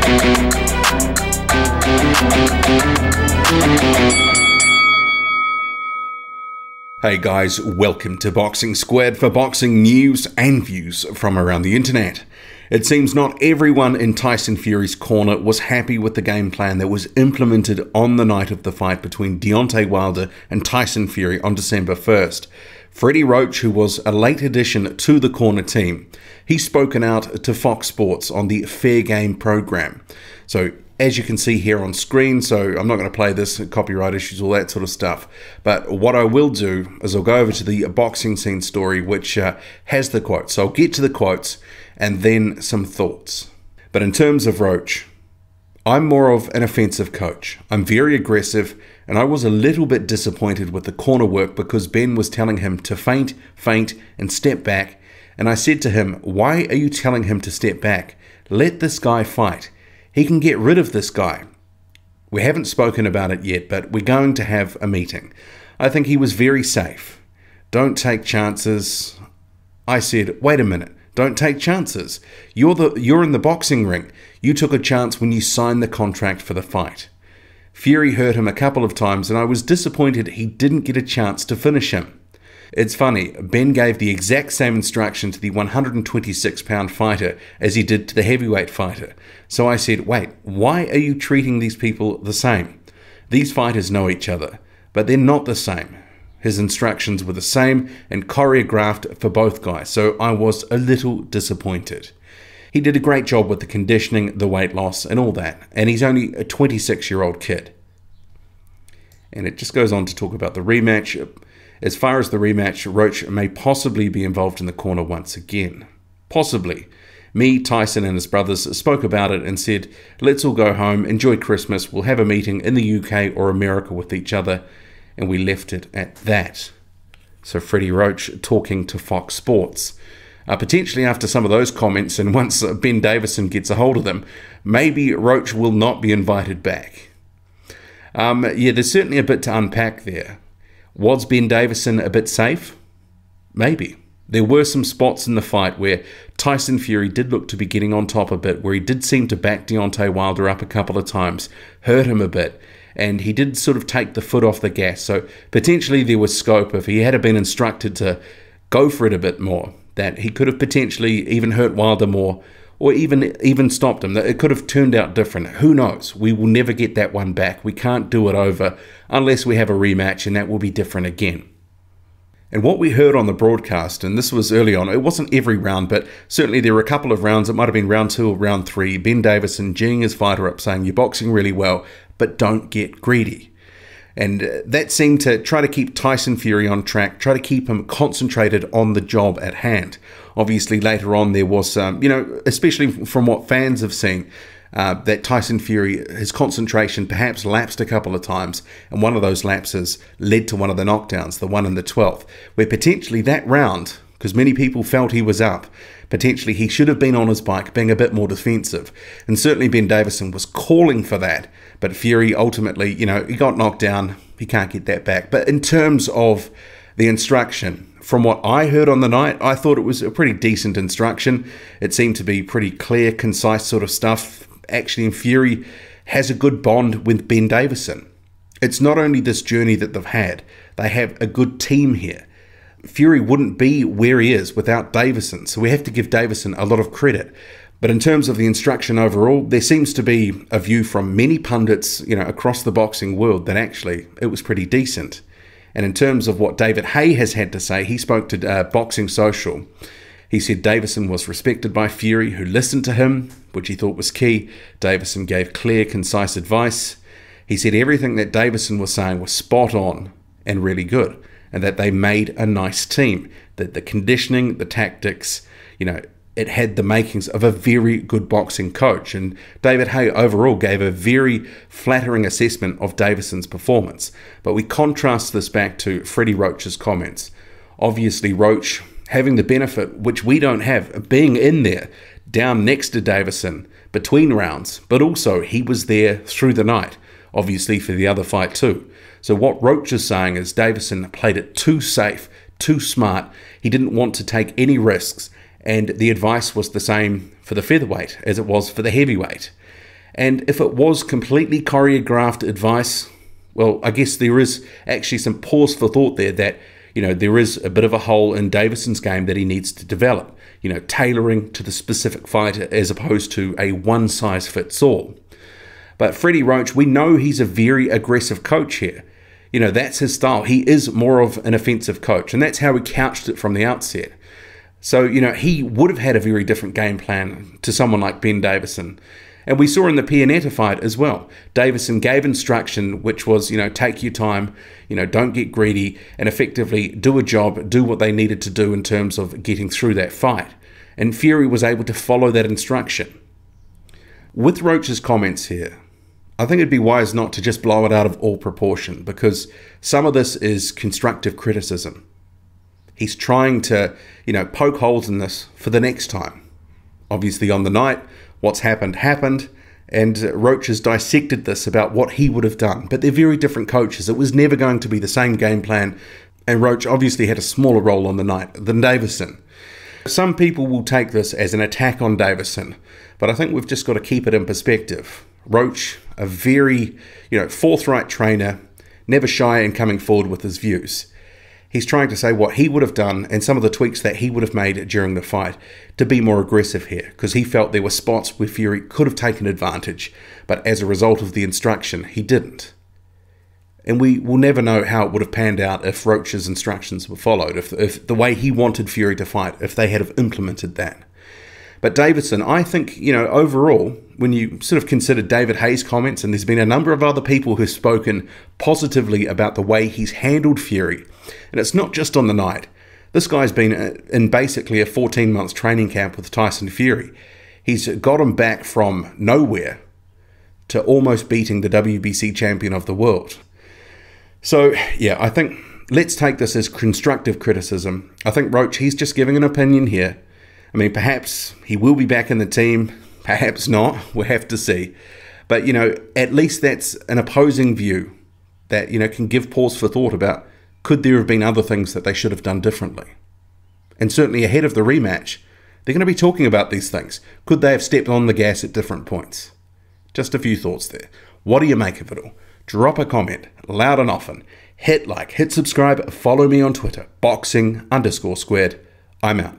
Hey guys, welcome to Boxing Squared for boxing news and views from around the internet. It seems not everyone in Tyson Fury's corner was happy with the game plan that was implemented on the night of the fight between Deontay Wilder and Tyson Fury on December 1st. Freddie Roach, who was a late addition to the corner team, he's spoken out to Fox Sports on the Fair Game program. So as you can see here on screen, so I'm not going to play this, copyright issues, all that sort of stuff. But what I will do is I'll go over to the boxing scene story, which has the quotes. So I'll get to the quotes and then some thoughts. But in terms of Roach, I'm more of an offensive coach. I'm very aggressive, and I was a little bit disappointed with the corner work because Ben was telling him to feint, and step back. And I said to him, why are you telling him to step back? Let this guy fight. He can get rid of this guy. We haven't spoken about it yet, but we're going to have a meeting. I think he was very safe. Don't take chances. I said, wait a minute, don't take chances. You're in the boxing ring. You took a chance when you signed the contract for the fight. Fury hurt him a couple of times, and I was disappointed he didn't get a chance to finish him. It's funny, Ben gave the exact same instruction to the 126-pound fighter as he did to the heavyweight fighter. So I said, wait, why are you treating these people the same? These fighters know each other, but they're not the same. His instructions were the same and choreographed for both guys, so I was a little disappointed. He did a great job with the conditioning, the weight loss, and all that, and he's only a 26-year-old kid. And it just goes on to talk about the rematch. As far as the rematch, Roach may possibly be involved in the corner once again. Possibly. Me, Tyson, and his brothers spoke about it and said, let's all go home, enjoy Christmas, we'll have a meeting in the UK or America with each other, and we left it at that. So Freddie Roach talking to Fox Sports. Potentially after some of those comments, and once Ben Davison gets a hold of them, maybe Roach will not be invited back. Yeah, there's certainly a bit to unpack there. Was Ben Davison a bit safe? Maybe. There were some spots in the fight where Tyson Fury did look to be getting on top a bit, where he did seem to back Deontay Wilder up a couple of times, hurt him a bit, and he did sort of take the foot off the gas. So potentially there was scope, if he had been instructed to go for it a bit more, that he could have potentially even hurt Wilder more, or even stopped him. It could have turned out different. Who knows? We will never get that one back. We can't do it over unless we have a rematch, and that will be different again. And what we heard on the broadcast, and this was early on, it wasn't every round, but certainly there were a couple of rounds, it might have been round 2 or round 3, Ben Davison geeing his fighter up saying, you're boxing really well, but don't get greedy. And that seemed to try to keep Tyson Fury on track, try to keep him concentrated on the job at hand. Obviously, later on, there was, especially from what fans have seen, that Tyson Fury, his concentration perhaps lapsed a couple of times, and one of those lapses led to one of the knockdowns, the one in the 12th, where potentially that round, because many people felt he was up, potentially he should have been on his bike, being a bit more defensive. And certainly Ben Davison was calling for that, but Fury ultimately, he got knocked down. He can't get that back. But in terms of the instruction, from what I heard on the night, I thought it was a pretty decent instruction. It seemed to be pretty clear, concise sort of stuff. Actually, Fury has a good bond with Ben Davison. It's not only this journey that they've had, they have a good team here. Fury wouldn't be where he is without Davison, so we have to give Davison a lot of credit. But in terms of the instruction overall, there seems to be a view from many pundits, across the boxing world that actually it was pretty decent. And in terms of what David Haye has had to say, he spoke to Boxing Social. He said Davison was respected by Fury, who listened to him, which he thought was key. Davison gave clear, concise advice. He said everything that Davison was saying was spot on and really good, and that they made a nice team, that the conditioning, the tactics, it had the makings of a very good boxing coach. And David Haye overall gave a very flattering assessment of Davison's performance. But we contrast this back to Freddie Roach's comments. Obviously, Roach having the benefit, which we don't have, of being in there, down next to Davison between rounds, but also he was there through the night, obviously for the other fight too. So what Roach is saying is Davison played it too safe, too smart. He didn't want to take any risks. And the advice was the same for the featherweight as it was for the heavyweight. And if it was completely choreographed advice, well, I guess there is actually some pause for thought there that, there is a bit of a hole in Davison's game that he needs to develop, tailoring to the specific fighter as opposed to a one-size-fits-all. But Freddie Roach, we know he's a very aggressive coach here. That's his style. He is more of an offensive coach, and that's how he couched it from the outset. So, he would have had a very different game plan to someone like Ben Davison. And we saw in the Pianeta fight as well. Davison gave instruction, which was, take your time, don't get greedy, and effectively do a job, do what they needed to do in terms of getting through that fight. And Fury was able to follow that instruction. With Roach's comments here, I think it'd be wise not to just blow it out of all proportion, because some of this is constructive criticism. He's trying to, poke holes in this for the next time. Obviously on the night, what's happened, and Roach has dissected this about what he would have done. But they're very different coaches. It was never going to be the same game plan, and Roach obviously had a smaller role on the night than Davison. Some people will take this as an attack on Davison, but I think we've just got to keep it in perspective. Roach, a very, forthright trainer, never shy in coming forward with his views. He's trying to say what he would have done and some of the tweaks that he would have made during the fight to be more aggressive here, because he felt there were spots where Fury could have taken advantage, but as a result of the instruction, he didn't. And we will never know how it would have panned out if Roach's instructions were followed, if the way he wanted Fury to fight, if they had have implemented that. But Davison, I think, overall, when you sort of consider David Haye's comments, and there's been a number of other people who've spoken positively about the way he's handled Fury, and it's not just on the night. This guy's been in basically a 14-month training camp with Tyson Fury. He's got him back from nowhere to almost beating the WBC champion of the world. So, yeah, I think let's take this as constructive criticism. I think Roach, he's just giving an opinion here. I mean, perhaps he will be back in the team, perhaps not, we'll have to see. But, at least that's an opposing view that, can give pause for thought about, could there have been other things that they should have done differently? And certainly ahead of the rematch, they're going to be talking about these things. Could they have stepped on the gas at different points? Just a few thoughts there. What do you make of it all? Drop a comment, loud and often. Hit like, hit subscribe, follow me on Twitter, boxing_squared. I'm out.